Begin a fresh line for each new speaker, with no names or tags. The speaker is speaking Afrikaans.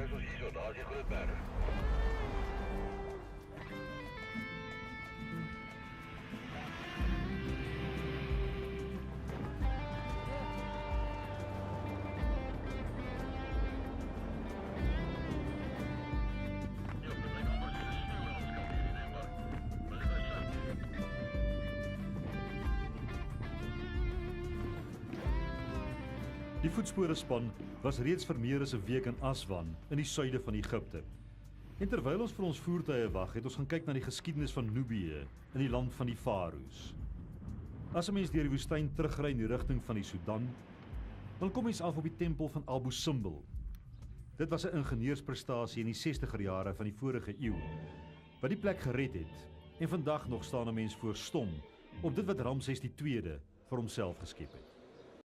Kyk ons hierso, daar is die groot berg.
Die voetsporespan was reeds vir meer as 'n week in Aswan in die suide van Egipte. En terwyl ons vir ons voertuie wag, het ons gaan kyk na die geskiedenis van Nubië in die land van die Farao's. As 'n mens deur die woestyn terugry in die rigting van die Sudan, dan kom mens af op die tempel van Abu Simbel. Dit was 'n ingenieursprestasie in die 60er jare van die vorige eeu, wat die plek gered het. En vandag nog staan 'n mens voor stom op dit wat Ramses II vir homself geskep het.